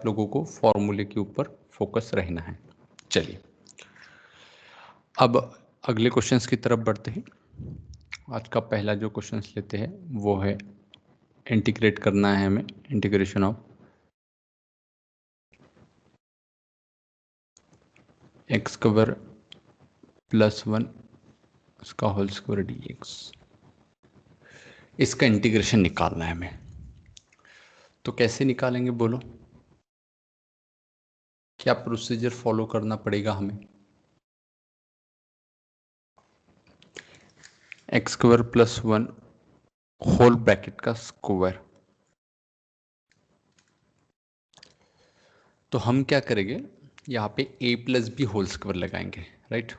आप लोगों को फॉर्मूले के ऊपर फोकस रहना है। चलिए अब अगले क्वेश्चंस की तरफ बढ़ते हैं। आज का पहला जो क्वेश्चंस लेते हैं वो है इंटीग्रेट करना है हमें, integration of x square plus 1 उसका होल स्क्वायर डी एक्स। इसका इंटीग्रेशन निकालना है हमें, तो कैसे निकालेंगे बोलो? क्या प्रोसीजर फॉलो करना पड़ेगा हमें? X square plus 1 whole bracket का स्क्वायर। तो हम क्या करेंगे, यहाँ पे a plus B whole square लगाएंगे, राइट।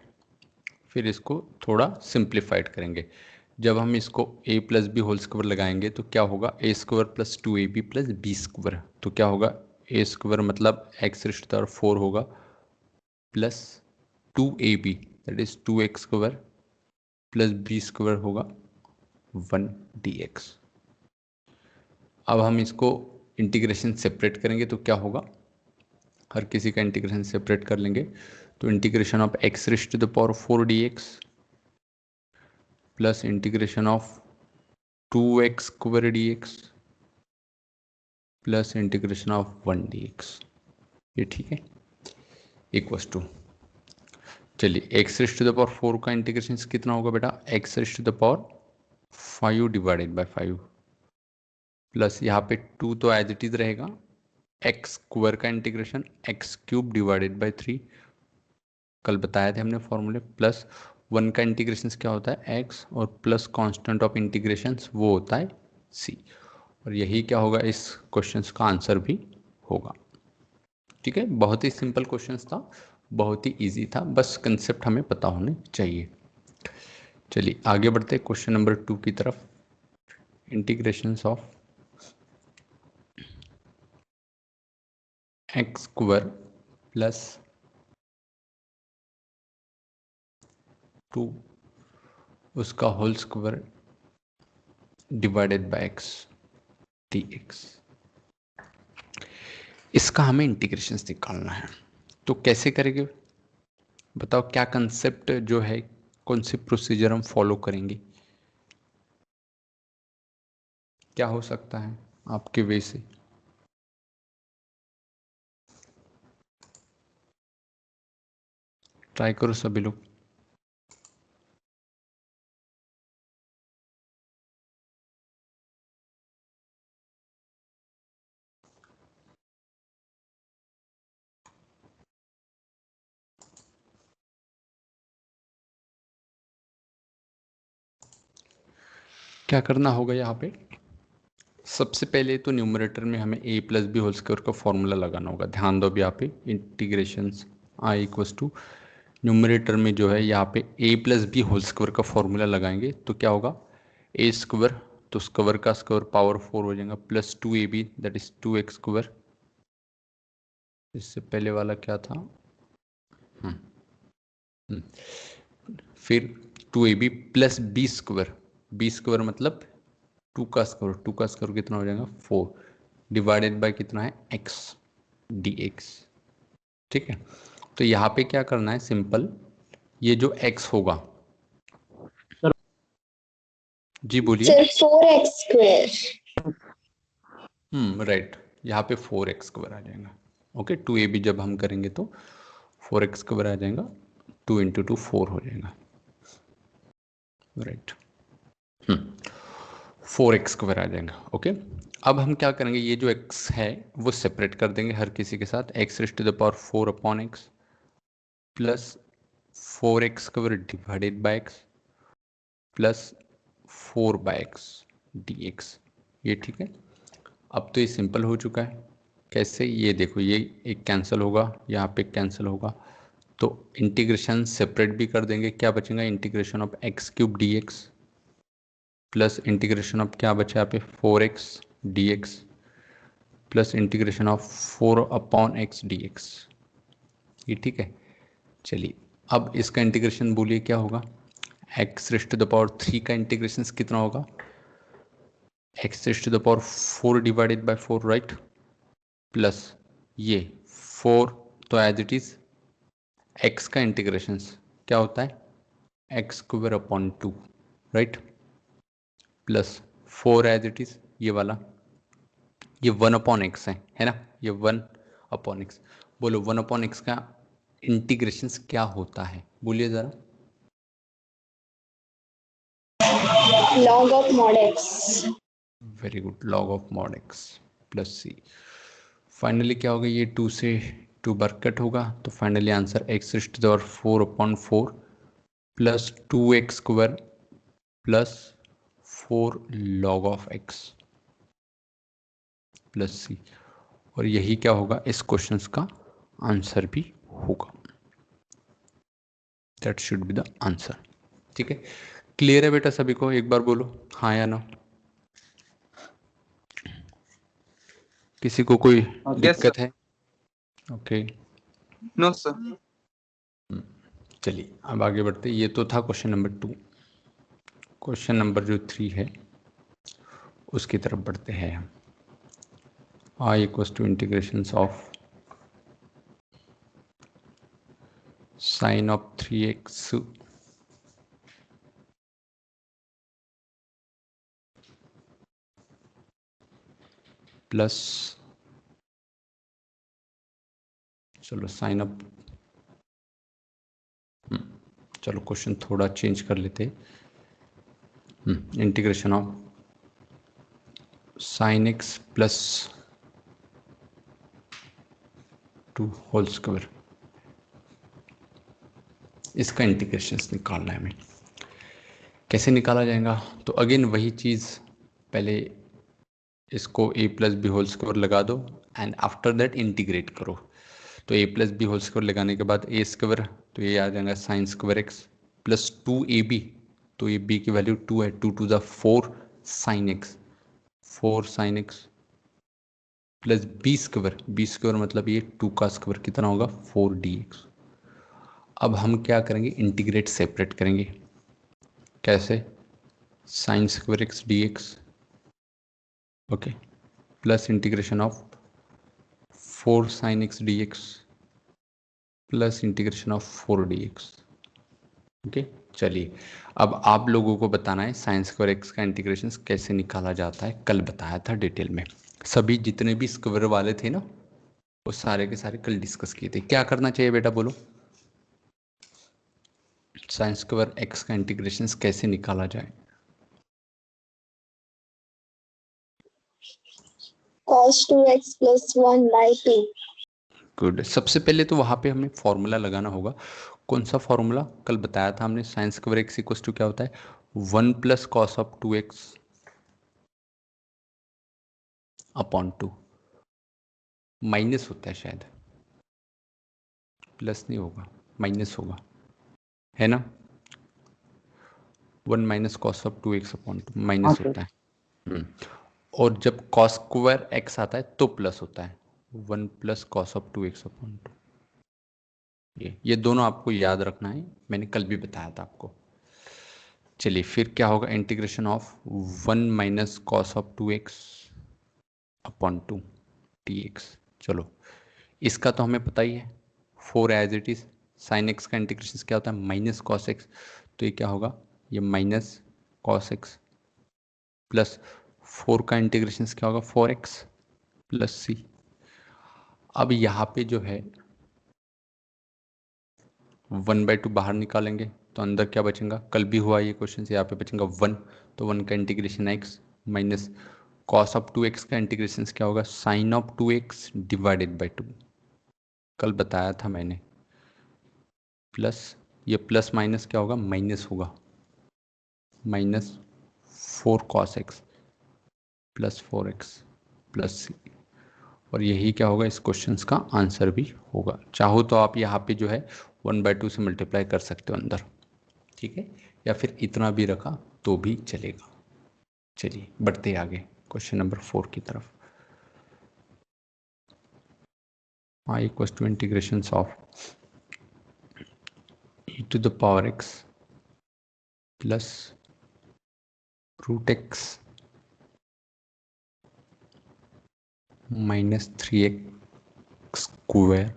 फिर इसको थोड़ा सिंप्लीफाइड करेंगे। जब हम इसको a plus B whole square लगाएंगे तो क्या होगा, A square plus 2ab plus B square. तो क्या होगा, ए स्क्वायर मतलब x raise to the power 4 होगा plus 2ab that is 2x square plus B square होगा 1 dx। अब हम इसको इंटीग्रेशन सेपरेट करेंगे तो क्या होगा, हर किसी का इंटीग्रेशन सेपरेट कर लेंगे। तो integration of x raise to the power 4 dx plus integration of 2x square dx plus integration of 1 dx। ये ठीक है, इक्वल्स टू, चलिए x raise to the power 4 का इंटीग्रेशन कितना होगा बेटा, x raise to the power 5 divided by 5 plus यहाँ पे 2 तो एज इट इज रहेगा, एक्स स्क्वायर का integration x cube divided by 3, कल बताया थे हमने फॉर्मूले, प्लस 1 का इंटीग्रेशन क्या होता है एक्स, और प्लस कांस्टेंट ऑफ इंटीग्रेशन वो होता है सी। और यही क्या होगा, इस क्वेश्चन का आंसर भी होगा। ठीक है, बहुत ही सिंपल क्वेश्चन था, बहुत ही इजी था, बस कंसेप्ट हमें पता होने चाहिए। चलिए आगे बढ़ते क्वेश्चन नंबर 2 की तरफ। Integration of x square plus 2 उसका whole square divided by x dx। इसका हमें इंटीग्रेशन निकालना है, तो कैसे करेंगे बताओ, क्या कंसेप्ट जो है, कौन सी प्रोसीजर हम फॉलो करेंगे, क्या हो सकता है आपके वे से? ट्राई करो सभी लोग। क्या करना होगा यहाँ पे, सबसे पहले तो न्यूमरेटर में हमें a plus B whole square का फॉर्मूला लगाना होगा। ध्यान दो, अब यहाँ पे integration I equals to numerator में जो है यहाँ पे a plus B whole square का फॉर्मूला लगाएंगे तो क्या होगा, ए स्क्वायर तो स्क्वायर का स्क्वायर पावर 4 हो जाएगा plus 2ab that is 2x square. इससे पहले वाला क्या था, फिर 2ab प्लस बी स्क्वायर मतलब 2 का स्क्वायर कितना हो जाएगा 4 डिवाइडेड बाय कितना है x dx। ठीक है, तो यहाँ पे क्या करना है, सिंपल, ये जो x होगा, जी बोलिए। Sir 4x square. राइट, यहाँ पे 4x स्क्वायर आ जाएगा। ओके, 2ab जब हम करेंगे तो 4x स्क्वायर आ जाएगा, 2 इंटू 2 4 हो जाएगा, राइट। 4x स्क्वायर आ जाएगा। ओके, अब हम क्या करेंगे, ये जो x है वो सेपरेट कर देंगे हर किसी के साथ, x raise to the power 4 upon x plus 4x square divided by x plus 4 by x dx। ये ठीक है, अब तो ये सिंपल हो चुका है। कैसे, ये देखो, ये एक कैंसिल होगा, यहाँ पे कैंसिल होगा, तो इंटीग्रेशन सेपरेट भी कर देंगे। क्या बचेगा, integration of x cube D x plus integration of क्या बचा यहाँ पे 4x dx plus integration of 4 upon x dx। ये ठीक है, चलिए अब इसका इंटीग्रेशन बोलिए क्या होगा, x raise to the power 3 का इंटीग्रेशन कितना होगा, x raise to the power 4 divided by 4 right, plus ये 4 तो एज इट इज x का इंटीग्रेशन क्या होता है x square upon 2, right, plus 4 as it is ये वाला, ये 1 अपॉन एक्स है ना, ये 1 अपॉन एक्स। बोलो 1 अपॉन एक्स का इंटीग्रेशन क्या होता है, बोलिए जरा। Log of mod x. Very good, log of mod x plus C. Finally क्या होगा, ये 2 से 2 बार कट होगा, तो finally answer x to the power 4 upon 4 plus 2x square plus 4 log of x plus C. और यही क्या होगा, इस क्वेश्चन का आंसर भी होगा। That should be the answer. ठीक है, क्लियर है बेटा सभी को, एक बार बोलो हाँ या ना। किसी को कोई दिक्कत है? Okay, no sir. चलिए अब आगे बढ़ते। ये तो था क्वेश्चन नंबर 2। क्वेश्चन नंबर जो 3 है उसकी तरफ बढ़ते हैं हम। I equals to integration of sine of 3x plus, चलो साइन ऑफ, चलो क्वेश्चन थोड़ा चेंज कर लेते हैं। Integration of sine x plus 2 whole square, इसका इंटीग्रेशन निकालना है हमें। कैसे निकाला जाएगा, तो अगेन वही चीज़, पहले इसको a plus B whole square लगा दो एंड आफ्टर दैट इंटीग्रेट करो। तो a plus B whole square लगाने के बाद a स्क्वायर, तो ये आ जाएगा sign square x plus 2ab, तो ये b की वैल्यू 2 है, 2 to the 4 sine x, 4 sine x plus B square मतलब ये 2 का स्क्वायर कितना होगा 4dx। अब हम क्या करेंगे, इंटीग्रेट सेपरेट करेंगे। कैसे, sign square x d x, okay, plus integration of 4 sine x d x plus integration of 4dx। Okay, चलिए अब आप लोगों को बताना है साइन स्क्वायर एक्स का इंटीग्रेशन कैसे निकाला जाता है। कल बताया था डिटेल में, सभी जितने भी स्क्वायर वाले थे ना वो सारे के सारे कल डिस्कस किए थे। क्या करना चाहिए बेटा बोलो, साइन स्क्वायर एक्स का इंटीग्रेशन कैसे निकाला जाए। Cos 2x plus 1 by 2. Good, सबसे पहले तो वहां पे हमें फॉर्मूला लगाना होगा। कौन सा फॉर्मूला, कल बताया था हमने, sine square x equal to क्या होता है 1 plus cos of 2x upon 2, minus होता है शायद, प्लस नहीं होगा माइनस होगा, है ना, 1 minus cos of 2x upon 2 minus होता है। और जब कॉस स्क्वायर एक्स आता है तो प्लस होता है, 1 plus cos of 2x upon 2। ये दोनों आपको याद रखना है, मैंने कल भी बताया था आपको। चलिए फिर क्या होगा, integration of 1 minus cos of 2x upon 2 dx। चलो इसका तो हमें पता ही है, 4 as it is, sine x का इंटीग्रेशन क्या होता है माइनस कॉस एक्स, तो ये क्या होगा, ये माइनस कॉस एक्स प्लस 4 का इंटीग्रेशन क्या होगा 4x प्लस सी। अब यहाँ पे जो है 1/2 बाहर निकालेंगे तो अंदर क्या बचेगा, कल भी हुआ ये क्वेश्चन से, यहाँ पे बचेगा 1, तो 1 का integration x minus cos of 2x का इंटीग्रेशन क्या होगा sign of 2x divided by 2, कल बताया था मैंने, प्लस ये प्लस माइनस क्या होगा माइनस होगा, minus 4 cos x plus 4x plus C. और यही क्या होगा, इस क्वेश्चन का आंसर भी होगा। चाहो तो आप यहाँ पे जो है 1/2 से मल्टीप्लाई कर सकते हो अंदर, ठीक है, या फिर इतना भी रखा तो भी चलेगा। चलिए बढ़ते आगे क्वेश्चन नंबर 4 की तरफ। I equals to integration of e to the power x plus root x minus 3x square.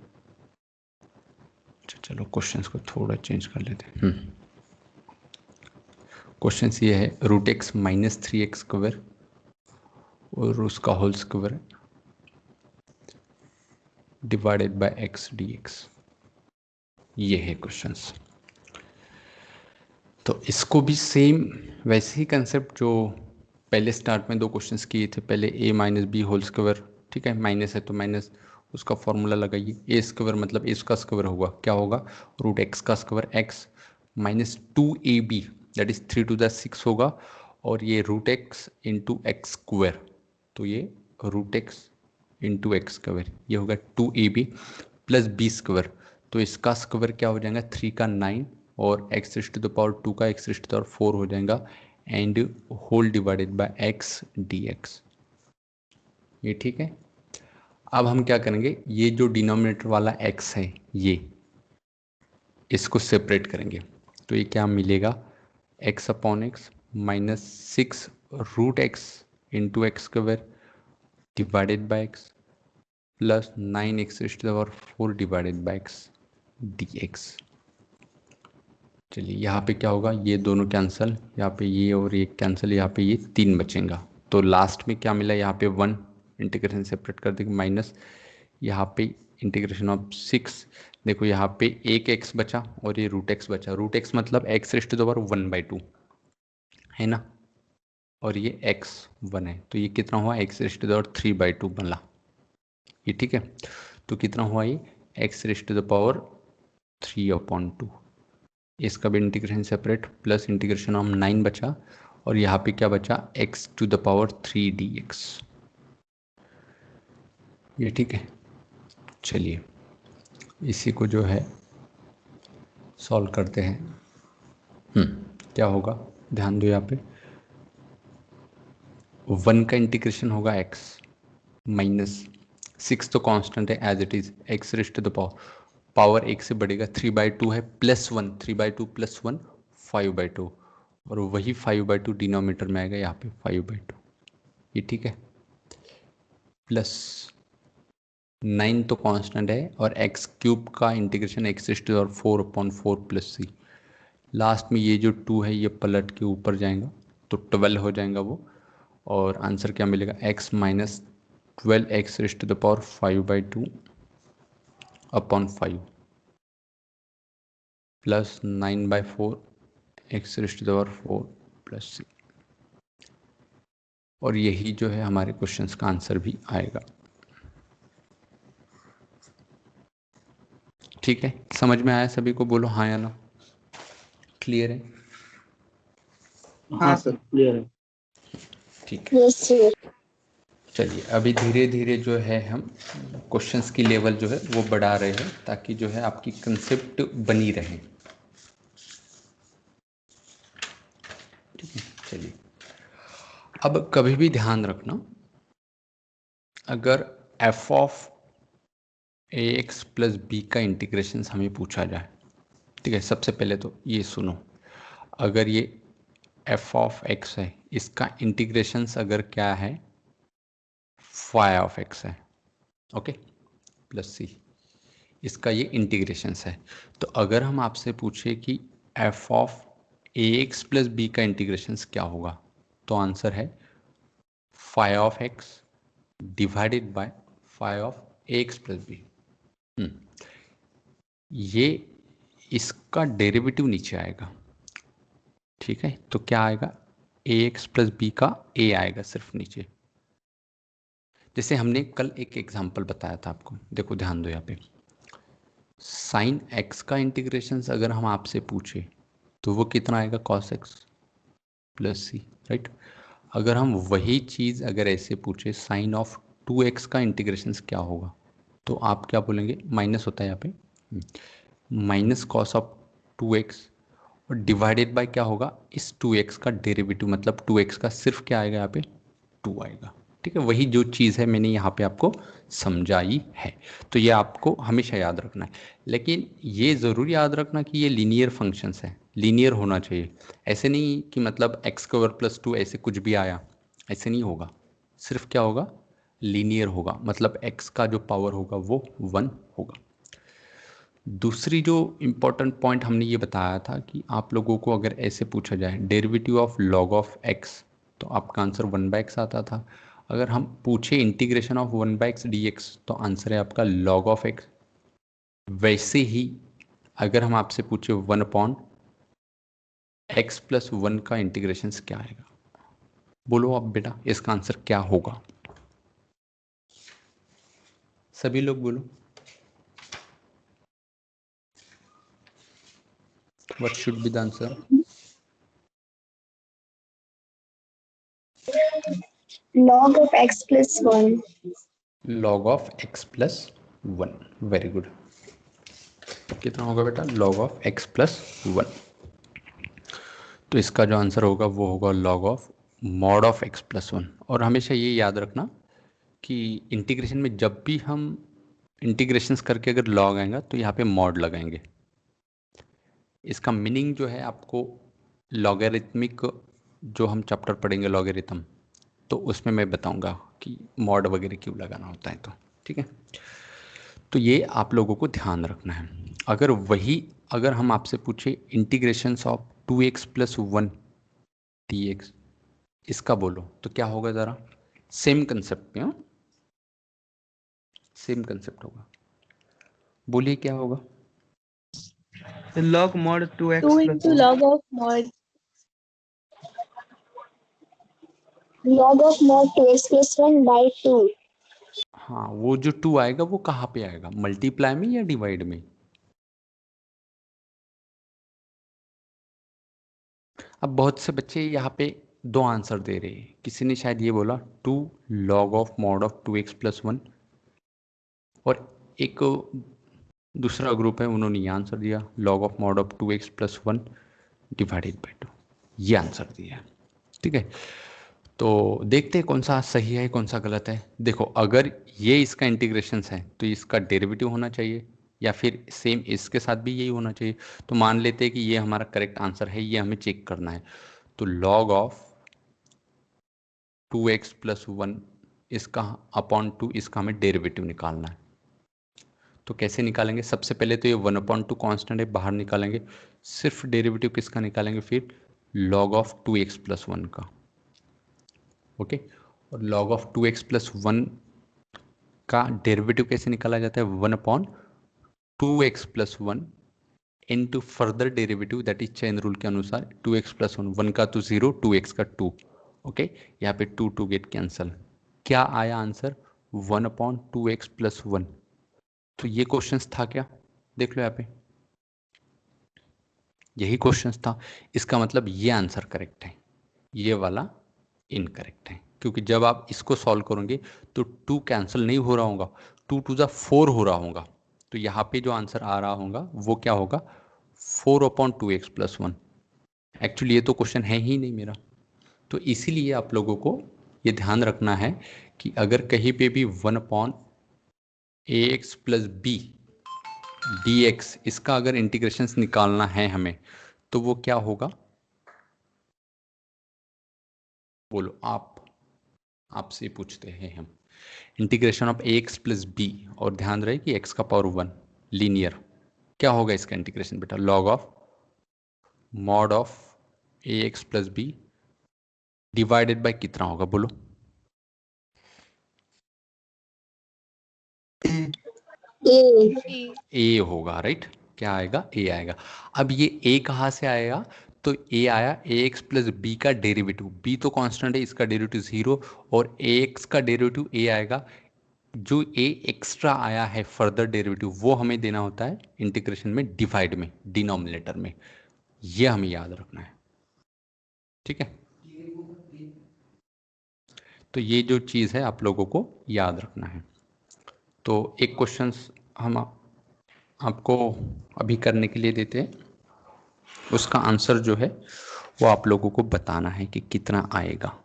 चलो क्वेश्चंस को थोड़ा चेंज कर लेते हैं। क्वेश्चन ये है root x minus 3x square और उसका whole square divided by x d x. ये है क्वेश्चंस। तो इसको भी सेम वैसे ही कंसेप्ट जो पहले स्टार्ट में दो क्वेश्चंस किए थे, पहले a minus B whole square, ठीक है, माइनस है तो माइनस उसका फॉर्मूला लगाइए। ए स्क्वायर मतलब ए का स्क्वायर होगा, क्या होगा, रूट एक्स का square x minus 2ab that is 3 to the 6 होगा, और ये root x into x square, तो ये root x into x square, ये होगा 2ab प्लस बी स्क्वायर, तो इसका स्क्वायर क्या हो जाएगा 3 का 9 और x raise to the power 2 का x raise to the power 4 हो जाएगा, and whole divided by x d x. ये ठीक है। अब हम क्या करेंगे, ये जो डिनोमिनेटर वाला x है ये इसको सेपरेट करेंगे, तो ये क्या मिलेगा, x upon x minus 6 root x into x square divided by x plus 9x raise to the power 4 divided by x d x. चलिए यहाँ पे क्या होगा, ये दोनों कैंसिल, यहाँ पे ये और ये कैंसिल, यहाँ पे ये 3 बचेगा, तो लास्ट में क्या मिला, यहाँ पे 1 इंटीग्रेशन सेपरेट कर देंगे माइनस, यहाँ पे इंटीग्रेशन ऑफ 6, देखो यहाँ पे एक x बचा और ये रूट एक्स बचा, रूट एक्स मतलब x raise to the power 1/2 है ना, और ये x 1 है, तो ये कितना हुआ, x raise to the power 3/2 बना, ये ठीक है। तो कितना हुआ ये x raise to the power 3/2, इसका भी integration separate, plus integration of 9 बचा, और यहाँ पे क्या बचा, x to the power 3 dx, ये ठीक है। चलिए इसी को जो है सॉल्व करते हैं। क्या होगा, ध्यान दो, यहाँ पे 1 का इंटीग्रेशन होगा x माइनस 6 तो कांस्टेंट है as it is, x raise to the power 1 से बढ़ेगा 3/2 है, प्लस 1 3/2 प्लस 1 5/2, और वही 5/2 डिनोमिनेटर में आएगा यहाँ पे 5/2, ये ठीक है, प्लस 9 तो कांस्टेंट है, और एक्स क्यूब का integration x raise to the power 4/4 plus c, last में ये जो 2 है ये पलट के ऊपर जाएगा तो 12 हो जाएगा वो, और आंसर क्या मिलेगा, x minus 12 x raise to the power 5/2 upon 5 plus 9/4 x raise to the power 4 plus c, और यही जो है हमारे क्वेश्चंस का आंसर भी आएगा। ठीक है, समझ में आया सभी को, बोलो हाँ या ना, क्लियर है। हाँ सर क्लियर है। ठीक है, Yes, sir. चलिए अभी धीरे धीरे जो है हम क्वेश्चंस की लेवल जो है वो बढ़ा रहे हैं, ताकि जो है आपकी कंसेप्ट बनी रहे। ठीक है, चलिए अब कभी भी ध्यान रखना, अगर f of ax plus B का इंटीग्रेशन हमें पूछा जाए, ठीक है, सबसे पहले तो ये सुनो, अगर ये f ऑफ x है, इसका इंटीग्रेशंस अगर क्या है, फाई ऑफ x है, ओके, प्लस c, इसका ये इंटीग्रेशंस है। तो अगर हम आपसे पूछे कि f of ax plus B का इंटीग्रेशंस क्या होगा, तो आंसर है phi of x divided by phi of ax plus B. ये इसका डेरिवेटिव नीचे आएगा, ठीक है, तो क्या आएगा, ax प्लस बी का a आएगा सिर्फ नीचे। जैसे हमने कल एक एग्जांपल बताया था आपको, देखो ध्यान दो यहाँ पे, साइन x का इंटीग्रेशन अगर हम आपसे पूछे तो वो कितना आएगा, कॉस x प्लस सी, राइट। अगर हम वही चीज़ अगर ऐसे पूछे, साइन ऑफ 2x का इंटीग्रेशन क्या होगा, तो आप क्या बोलेंगे, माइनस होता है यहाँ पे, माइनस कॉस ऑफ 2x और डिवाइडेड बाय क्या होगा, इस 2x का डेरिवेटिव, मतलब 2x का सिर्फ क्या आएगा यहाँ पे, 2 आएगा। ठीक है, वही जो चीज़ है मैंने यहाँ पे आपको समझाई है, तो ये आपको हमेशा याद रखना है। लेकिन ये ज़रूर याद रखना कि ये लीनियर फंक्शंस है, लीनियर होना चाहिए, ऐसे नहीं कि मतलब x स्क्वायर प्लस 2 ऐसे कुछ भी आया, ऐसे नहीं होगा। सिर्फ क्या होगा, लीनियर होगा, मतलब x का जो पावर होगा वो 1 होगा। दूसरी जो इम्पोर्टेंट पॉइंट हमने ये बताया था कि आप लोगों को अगर ऐसे पूछा जाए derivative of log of x, तो आपका आंसर 1/x आता था। अगर हम पूछे इंटीग्रेशन ऑफ 1/x dx, तो आंसर है आपका log ऑफ x। वैसे ही अगर हम आपसे पूछे 1/x+1 का इंटीग्रेशन क्या आएगा, बोलो आप बेटा इसका आंसर क्या होगा, सभी लोग बोलो। What should be the answer? Log of x plus 1. Log of x+1। Very good. कितना होगा बेटा? log of x+1। तो इसका जो आंसर होगा वो होगा log of mod of x+1। और हमेशा ये याद रखना कि इंटीग्रेशन में जब भी हम इंटीग्रेशंस करके अगर लॉग आएगा तो यहाँ पे मॉड लगाएंगे। इसका मीनिंग जो है आपको लॉगरिथमिक जो हम चैप्टर पढ़ेंगे लॉगरिथम, तो उसमें मैं बताऊंगा कि मॉड वगैरह क्यों लगाना होता है। तो ठीक है, तो ये आप लोगों को ध्यान रखना है। अगर हम आपसे पूछे इंटीग्रेशंस ऑफ 2x+1 dx, इसका बोलो तो क्या होगा ज़रा, सेम कंसेप्ट में। सेम कंसेप्ट होगा, बोलिए क्या होगा? log mod 2x 2 plus into 1. log of mod 2x plus 1 by 2. हाँ, वो जो 2 आएगा वो कहाँ पे आएगा, मल्टीप्लाई में या डिवाइड में? अब बहुत से बच्चे यहाँ पे दो आंसर दे रहे हैं। किसी ने शायद ये बोला 2 log of mod of 2x+1, और एक दूसरा ग्रुप है उन्होंने ये आंसर दिया log of mod of 2x+1 divided by 2, ये आंसर दिया है। ठीक है, तो देखते हैं कौन सा सही है कौन सा गलत है। देखो, अगर ये इसका इंटीग्रेशन है तो इसका डेरिवेटिव होना चाहिए, या फिर सेम इसके साथ भी यही होना चाहिए। तो मान लेते हैं कि ये हमारा करेक्ट आंसर है, ये हमें चेक करना है। तो log ऑफ 2x+1 इसका अपॉन 2, इसका हमें डेरिवेटिव निकालना है। तो कैसे निकालेंगे? सबसे पहले तो ये 1/2 कांस्टेंट है, बाहर निकालेंगे। सिर्फ डेरिवेटिव किसका निकालेंगे फिर? log ऑफ 2x+1 का। ओके, और log ऑफ 2x+1 का डेरिवेटिव कैसे निकाला जाता है? 1/2x+1 into further derivative, that is chain rule के अनुसार 2x+1, 1 का तो 0, 2x का 2। ओके, यहाँ पे 2 गेट कैंसल। क्या आया आंसर? 1/2x+1। तो ये क्वेश्चंस था क्या? देख लो यहाँ पे, यही क्वेश्चंस था। इसका मतलब ये आंसर करेक्ट है, ये वाला इनकरेक्ट है। क्योंकि जब आप इसको सॉल्व करोगे तो 2 कैंसिल नहीं हो रहा होगा, 2 टू द 4 हो रहा होगा। तो यहाँ पे जो आंसर आ रहा होगा वो क्या होगा? 4/2x+1। एक्चुअली ये तो क्वेश्चन है ही नहीं मेरा। तो इसीलिए आप लोगों को ये ध्यान रखना है कि अगर कहीं पे भी 1/ax+b dx, इसका अगर इंटीग्रेशन निकालना है हमें, तो वो क्या होगा? बोलो आप, आपसे पूछते हैं हम। इंटीग्रेशन ऑफ ax+b, और ध्यान रहे कि x का पावर 1 लीनियर, क्या होगा इसका इंटीग्रेशन बेटा? log of mod of ax+b divided by कितना होगा, बोलो? A. a होगा, राइट? क्या आएगा? a आएगा। अब ये a कहाँ से आएगा? तो a आया ax+b का डेरिवेटिव, b तो कांस्टेंट है, इसका डेरिवेटिव 0, और ax का डेरिवेटिव a आएगा। जो a एक्स्ट्रा आया है फर्दर डेरिवेटिव, वो हमें देना होता है इंटीग्रेशन में डिवाइड में, डिनोमिनेटर में। ये हमें याद रखना है, ठीक है? तो ये जो चीज़ है आप लोगों को याद रखना है। तो एक क्वेश्चन हम आपको अभी करने के लिए देते हैं, उसका आंसर जो है वो आप लोगों को बताना है कि कितना आएगा।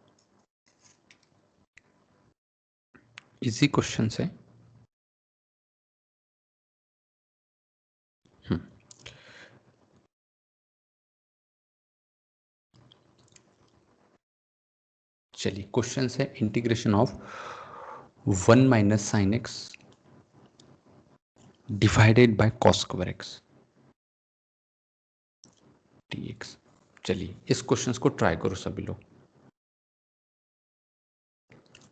इजी क्वेश्चन है। चलिए, क्वेश्चन है integration of 1 minus sign x divided by cos square x dx। चलिए इस क्वेश्चन को ट्राई करो सभी लोग।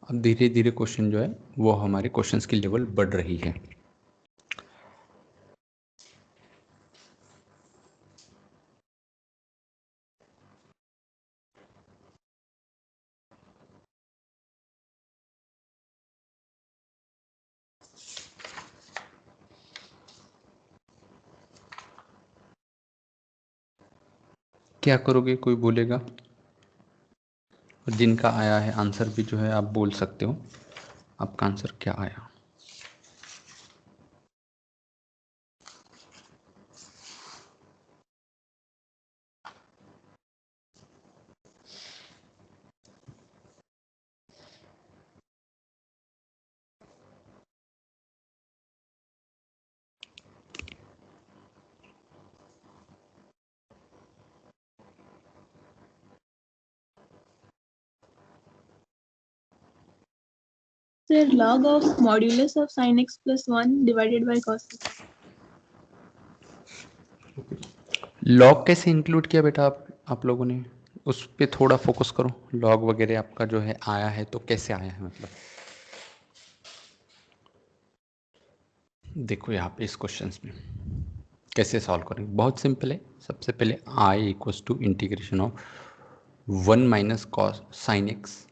अब धीरे धीरे क्वेश्चन जो है वो हमारे क्वेश्चंस की लेवल बढ़ रही है। क्या करोगे, कोई बोलेगा? और जिनका आया है आंसर भी जो है आप बोल सकते हो, आपका आंसर क्या आया। Sir, log of modulus of sin x plus 1 divided by cos x. Log कैसे इंक्लूड किया बेटा आप लोगों ने, उस पर थोड़ा फोकस करो। लॉग वगैरह आपका जो है आया है तो कैसे आया है, मतलब देखो यहाँ पे इस क्वेश्चन में कैसे सॉल्व करेंगे। बहुत सिंपल है। सबसे पहले I equals to integration of 1 minus cos sine x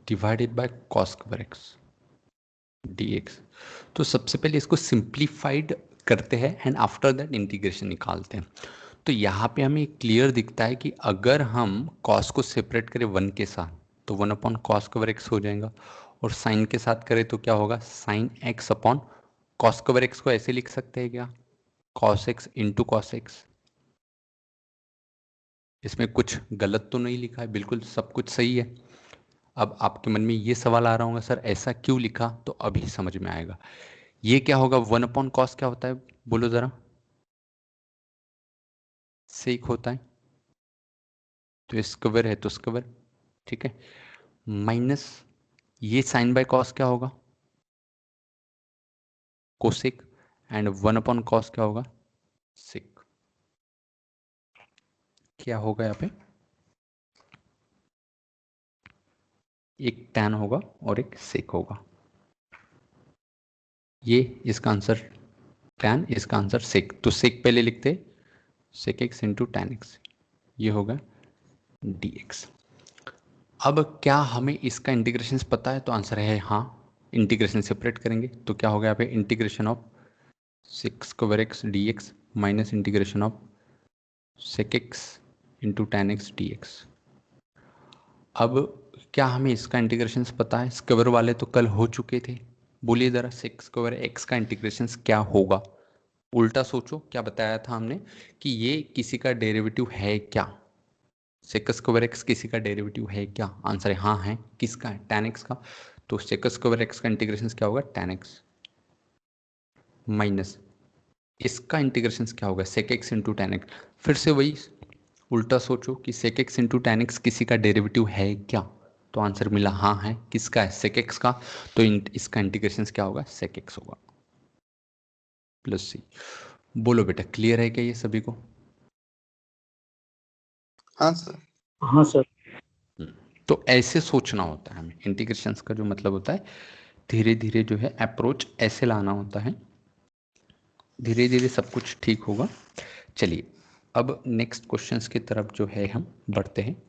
divided by cos square x dx। तो सबसे पहले इसको सिंप्लीफाइड करते हैं एंड आफ्टर दैट इंटीग्रेशन निकालते हैं। तो यहाँ पे हमें क्लियर दिखता है कि अगर हम कॉस को सेपरेट करें 1 के साथ तो 1 अपॉन कॉस स्क्वायर एक्स हो जाएगा, और साइन के साथ करें तो क्या होगा, sine x upon cos square x को ऐसे लिख सकते हैं क्या, cos x into cos x. इसमें कुछ गलत तो नहीं लिखा है, बिल्कुल सब कुछ सही है। अब आपके मन में ये सवाल आ रहा होगा सर ऐसा क्यों लिखा, तो अभी समझ में आएगा। ये क्या होगा, 1 अपॉन कॉस क्या होता है बोलो जरा, सेक होता है, तो स्क्वायर है तो स्क्वायर, ठीक है। माइनस ये साइन बाय कॉस क्या होगा, कोसेक, एंड 1 अपॉन कॉस क्या होगा, सेक। क्या होगा यहाँ पे, एक टैन होगा और एक सेक होगा। ये इसका आंसर टैन, इसका आंसर सेक। तो सेक पहले लिखते, sec x into tan x, ये होगा डी एक्स। अब क्या हमें इसका इंटीग्रेशन पता है, तो आंसर है हाँ। इंटीग्रेशन सेपरेट करेंगे तो क्या होगा यहाँ पे, integration of sec square x d x minus integration of sec x into tan x d x. अब क्या हमें इसका इंटीग्रेशन पता है, स्क्वायर वाले तो कल हो चुके थे। बोलिए ज़रा सेक स्क्वायर एक्स का इंटीग्रेशन क्या होगा। उल्टा सोचो, क्या बताया था हमने कि ये किसी का डेरिवेटिव है क्या, सेक स्क्वायर एक्स किसी का डेरिवेटिव है क्या, आंसर है हाँ है। किसका है, टैन एक्स का। तो सेक स्क्वायर एक्स का इंटीग्रेशन क्या होगा, टैन एक्स माइनस इसका इंटीग्रेशन क्या होगा, sec x into tan x. फिर से वही उल्टा सोचो कि sec x into tan x किसी का डेरिवेटिव है क्या, तो आंसर मिला हाँ है। किसका है, सेक एक्स का। तो इसका इंटीग्रेशन क्या होगा, सेक एक्स होगा प्लस सी। बोलो बेटा क्लियर है क्या ये सभी को। हाँ सर। हाँ सर। तो ऐसे सोचना होता है हमें, इंटीग्रेशन का जो मतलब होता है धीरे धीरे जो है अप्रोच ऐसे लाना होता है, धीरे धीरे सब कुछ ठीक होगा। चलिए अब नेक्स्ट क्वेश्चंस की तरफ जो है हम बढ़ते हैं।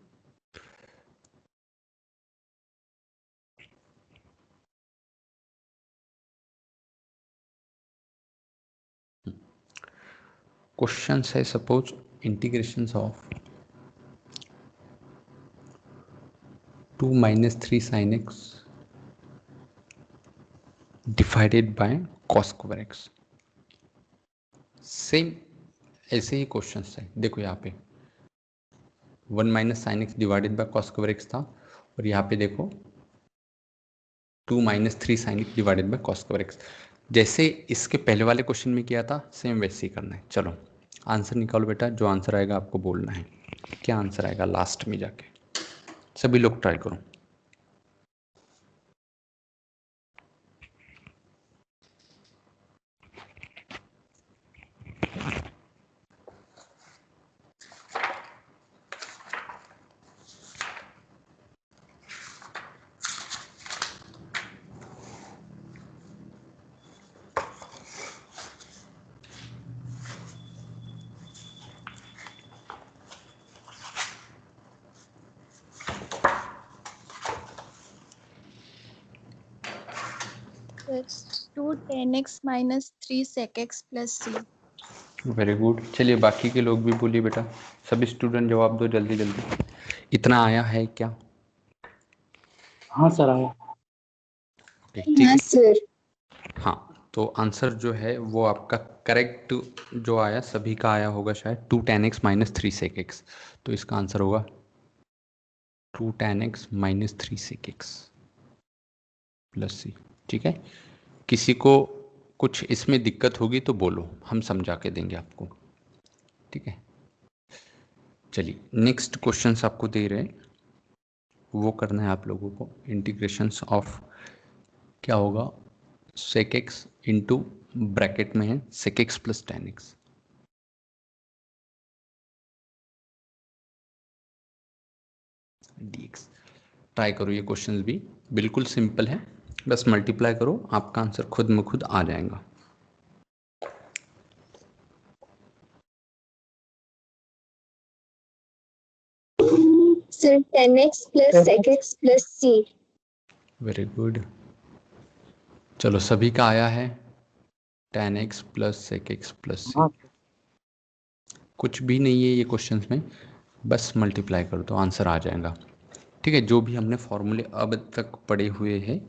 क्वेश्चन है suppose integration of 2 minus 3 sign x divided by cos square x. Same ऐसे ही क्वेश्चन है, देखो यहाँ पे 1 minus sign x divided by cos square x था, और यहाँ पे देखो 2 minus 3 sign x divided by cos square x. जैसे इसके पहले वाले क्वेश्चन में किया था सेम वैसे ही करना है। चलो आंसर निकालो बेटा, जो आंसर आएगा आपको बोलना है क्या आंसर आएगा लास्ट में जाके। सभी लोग ट्राई करो। It's 2 10x minus 3 sec x plus c. Very good. चलिए बाकी के लोग भी बोलिए बेटा, सभी स्टूडेंट जवाब दो जल्दी जल्दी। इतना आया है क्या? हाँ सर आया। ठीक हाँ है। सर। हाँ, तो आंसर जो है वो आपका करेक्ट जो आया सभी का आया होगा शायद 2 tan x minus 3 sec x। तो इसका आंसर होगा 2 tan x minus 3 sec x plus C. ठीक है, किसी को कुछ इसमें दिक्कत होगी तो बोलो, हम समझा के देंगे आपको। ठीक है, चलिए नेक्स्ट क्वेश्चंस आपको दे रहे हैं, वो करना है आप लोगों को। इंटीग्रेशंस ऑफ क्या होगा, sec x इंटू ब्रैकेट में है sec x plus tan x। dx try करो, ये क्वेश्चंस भी बिल्कुल सिंपल है, बस मल्टीप्लाई करो, आपका आंसर खुद में खुद आ जाएगा। Sir 10x plus sec x plus c। Very good, चलो सभी का आया है tan x plus sec x plus c। कुछ भी नहीं है ये क्वेश्चंस में, बस मल्टीप्लाई कर दो आंसर आ जाएगा। ठीक है, जो भी हमने फॉर्मूले अब तक पढ़े हुए हैं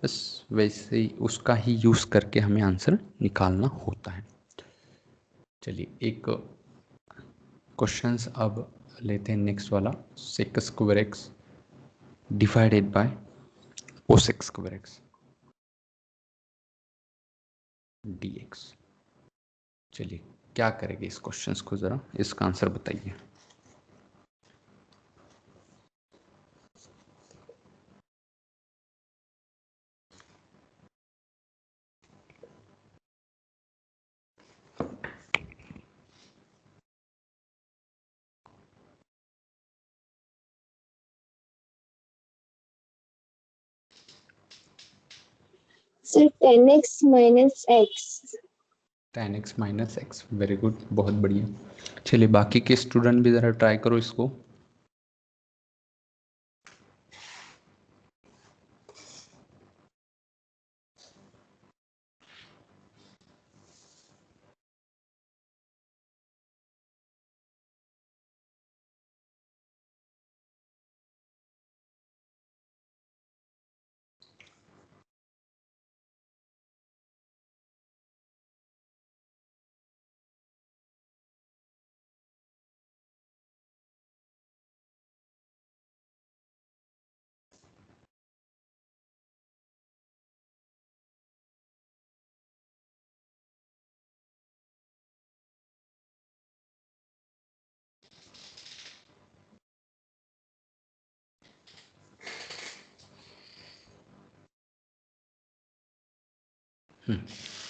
बस वैसे ही उसका ही यूज़ करके हमें आंसर निकालना होता है। चलिए एक क्वेश्चंस अब लेते हैं नेक्स्ट वाला, sec square x divided bye cosec square x dx। चलिए क्या करेंगे इस क्वेश्चंस को, ज़रा इसका आंसर बताइए। Sir 10x minus x। tan x minus x, very good, बहुत बढ़िया। चलिए बाकी के स्टूडेंट भी ज़रा ट्राई करो इसको।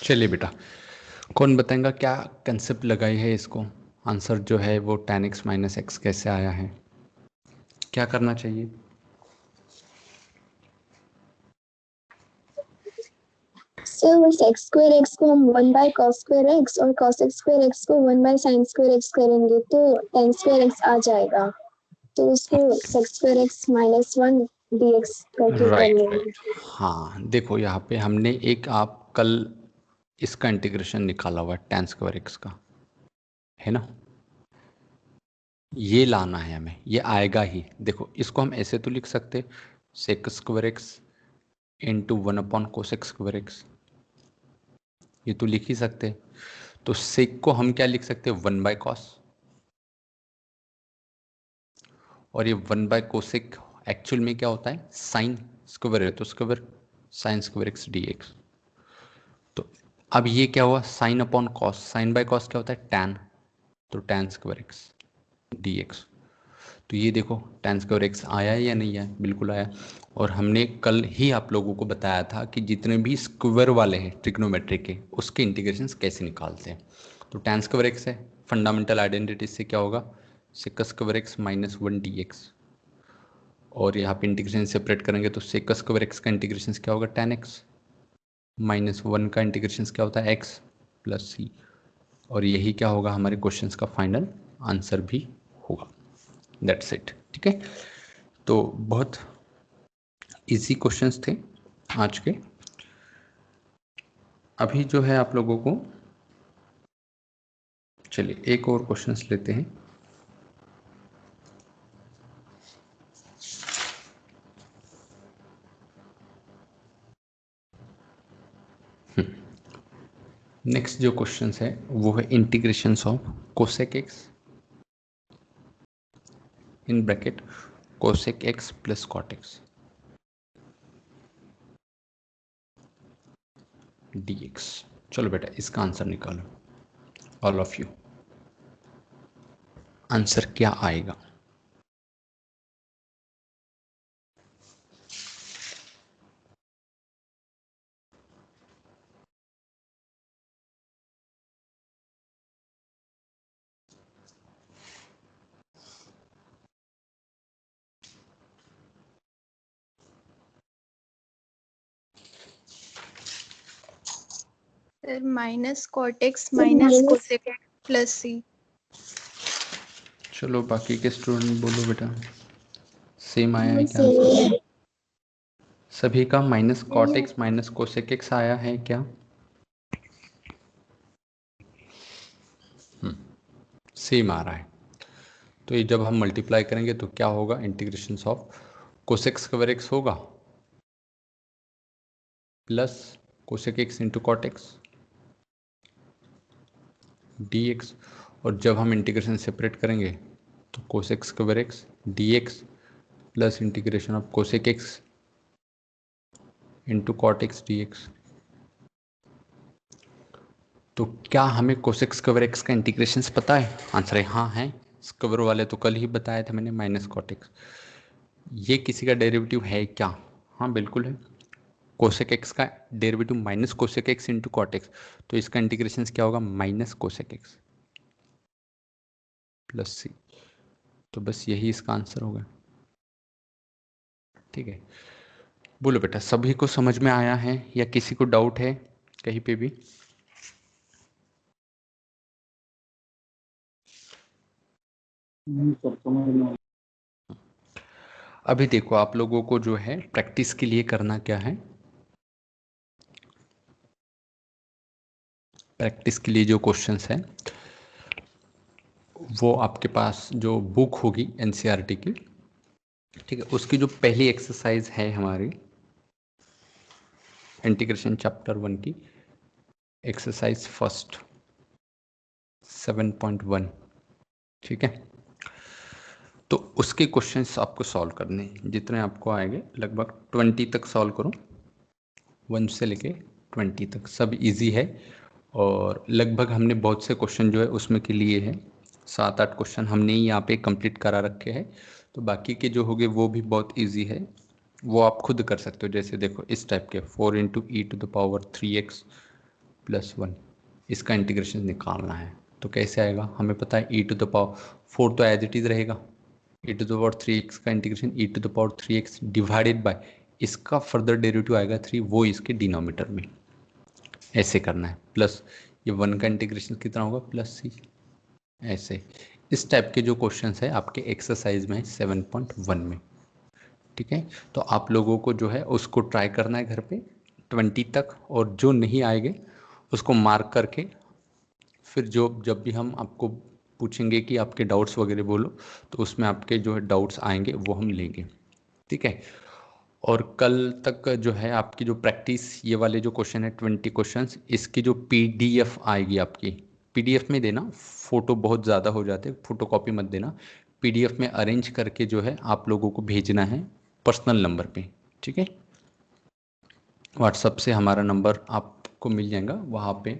चलिए बेटा, कौन बताएगा क्या कंसेप्ट लगाई है इसको, आंसर जो है वो tan x माइनस एक्स कैसे आया है, क्या करना चाहिए? सर उस x स्क्वायर x को हम 1 by cos स्क्वायर x और cos स्क्वायर x को 1 by sin स्क्वायर x करेंगे तो tan स्क्वायर x आ जाएगा, तो उसको sec square x minus 1 dx करके कर राइट लेंगे। राइट, हाँ देखो यहाँ पे हमने एक आप कल इसका इंटीग्रेशन निकाला हुआ है tan स्क्वायर एक्स का, है ना, ये लाना है हमें, ये आएगा ही। देखो इसको हम ऐसे तो लिख सकते sec square x into 1 cosec square x, ये तो लिख ही सकते। तो sec को हम क्या लिख सकते हैं 1 cos, और ये 1 कोसेक एक्चुअल में क्या होता है साइन स्क्वायर है, तो square sine square x d x. तो अब ये क्या हुआ sine upon cos, sine by cos क्या होता है टैन, तो tan square x d x. तो ये देखो tan स्क्वायर x आया है या नहीं आया, बिल्कुल आया। और हमने कल ही आप लोगों को बताया था कि जितने भी स्क्वायर वाले हैं ट्रिग्नोमेट्री के, उसके इंटीग्रेशंस कैसे निकालते हैं। तो tan स्क्वायर x है, फंडामेंटल आइडेंटिटी से क्या होगा, sec square x minus 1 dx। और यहाँ पे इंटीग्रेशन सेपरेट करेंगे तो sec स्क्वायर x का इंटीग्रेशन क्या होगा, tan x माइनस 1 का इंटीग्रेशन क्या होता है, x प्लस c। और यही क्या होगा, हमारे क्वेश्चंस का फाइनल आंसर भी होगा। That's it. ठीक है, तो बहुत इजी क्वेश्चंस थे आज के। अभी जो है आप लोगों को, चलिए एक और क्वेश्चंस लेते हैं। नेक्स्ट जो क्वेश्चंस है वो है integrations of cosec x in bracket cosec x plus cot x dx। चलो बेटा इसका आंसर निकालो, ऑल ऑफ यू। आंसर क्या आएगा? Sir minus cot x minus cosec x plus C. चलो बाकी के स्टूडेंट बोलो बेटा, सेम आया है क्या आंसर? सभी का minus cot x minus cosec x आया है क्या? सेम आ रहा है। तो ये जब हम मल्टीप्लाई करेंगे तो क्या होगा, integration of cosec square x होगा plus cosec x into cot x dx। और जब हम इंटीग्रेशन सेपरेट करेंगे तो cosec square x dx plus integration of cosec x into cot x dx। तो क्या हमें कोसेक स्क्वायर एक्स का इंटीग्रेशन पता है? आंसर है हाँ है। स्क्वायर वाले तो कल ही बताया था मैंने, माइनस कॉट एक्स। ये किसी का डेरिवेटिव है क्या? हाँ बिल्कुल है। कोसेक एक्स का derivative minus cosec x into cot x, तो इसका इंटीग्रेशन क्या होगा, minus cosec x plus C. तो बस यही इसका आंसर होगा। ठीक है, बोलो बेटा सभी को समझ में आया है या किसी को डाउट है कहीं पे भी? नहीं सर, समझ में आया। अभी देखो आप लोगों को जो है प्रैक्टिस के लिए करना क्या है, प्रैक्टिस के लिए जो क्वेश्चंस हैं वो आपके पास जो बुक होगी एनसीईआरटी की, ठीक है, उसकी जो पहली एक्सरसाइज है हमारी इंटीग्रेशन चैप्टर 1 की एक्सरसाइज फर्स्ट 7.1, ठीक है। तो उसके क्वेश्चंस आपको सॉल्व करने हैं, जितने आपको आएंगे लगभग 20 तक सॉल्व करो, 1 से लेके 20 तक सब इजी है। और लगभग हमने बहुत से क्वेश्चन जो है उसमें के लिए है, 7-8 क्वेश्चन हमने ही यहाँ पे कंप्लीट करा रखे हैं। तो बाकी के जो होंगे वो भी बहुत इजी है, वो आप खुद कर सकते हो। जैसे देखो इस टाइप के 4 into e to the power 3x plus 1, इसका इंटीग्रेशन निकालना है। तो कैसे आएगा, हमें पता है ई टू द पावर 4 तो एज इट इज रहेगा, ई टू द पावर 3x का integration e to the power 3x divided by इसका फर्दर डेरिवेटिव आएगा 3, वो इसके डिनोमिनेटर में, ऐसे करना है। प्लस ये 1 का इंटीग्रेशन कितना होगा, प्लस सी। ऐसे इस टाइप के जो क्वेश्चंस है आपके एक्सरसाइज में है 7.1 में, ठीक है। तो आप लोगों को जो है उसको ट्राई करना है घर पे 20 तक, और जो नहीं आएंगे उसको मार्क करके फिर जो जब भी हम आपको पूछेंगे कि आपके डाउट्स वगैरह बोलो, तो उसमें आपके जो है डाउट्स आएंगे वो हम लेंगे, ठीक है। और कल तक जो है आपकी जो प्रैक्टिस ये वाले जो क्वेश्चन है 20 क्वेश्चंस, इसकी जो पीडीएफ आएगी आपकी, पीडीएफ में देना, फ़ोटो बहुत ज़्यादा हो जाते हैं, फ़ोटो कॉपी मत देना, पीडीएफ में अरेंज करके जो है आप लोगों को भेजना है पर्सनल नंबर पे, ठीक है। व्हाट्सअप से हमारा नंबर आपको मिल जाएगा, वहाँ पे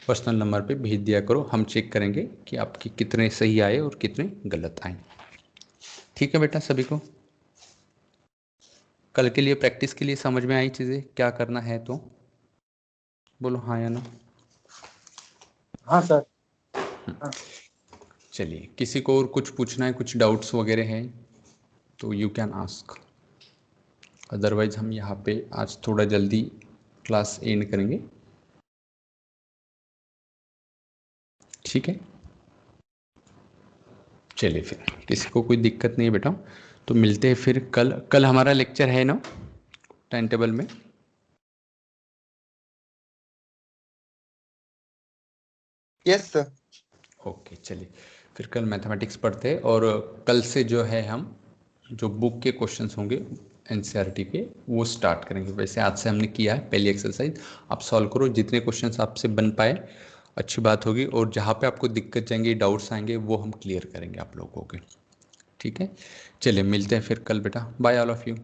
पर्सनल नंबर पे भेज दिया करो, हम चेक करेंगे कि आपके कितने सही आए और कितने गलत आए। ठीक है बेटा, सभी को कल के लिए प्रैक्टिस के लिए समझ में आई चीज़ें, क्या करना है तो बोलो हाँ या ना। हाँ सर। चलिए, किसी को और कुछ पूछना है, कुछ डाउट्स वगैरह है तो यू कैन आस्क, अदरवाइज हम यहाँ पे आज थोड़ा जल्दी क्लास एंड करेंगे। ठीक है, चलिए फिर किसी को कोई दिक्कत नहीं है बेटा, तो मिलते हैं फिर कल। कल हमारा लेक्चर है ना टाइम टेबल में? Yes sir. ओके, चलिए फिर कल मैथमेटिक्स पढ़ते हैं, और कल से जो है हम जो बुक के क्वेश्चंस होंगे एनसीईआरटी के वो स्टार्ट करेंगे। वैसे आज से हमने किया है पहली एक्सरसाइज, आप सॉल्व करो जितने क्वेश्चंस आपसे बन पाए, अच्छी बात होगी, और जहाँ पे आपको दिक्कत जाएंगे, डाउट्स आएंगे, वो हम क्लियर करेंगे आप लोगों के। ठीक है, चलिए मिलते हैं फिर कल बेटा, बाय ऑल ऑफ यू।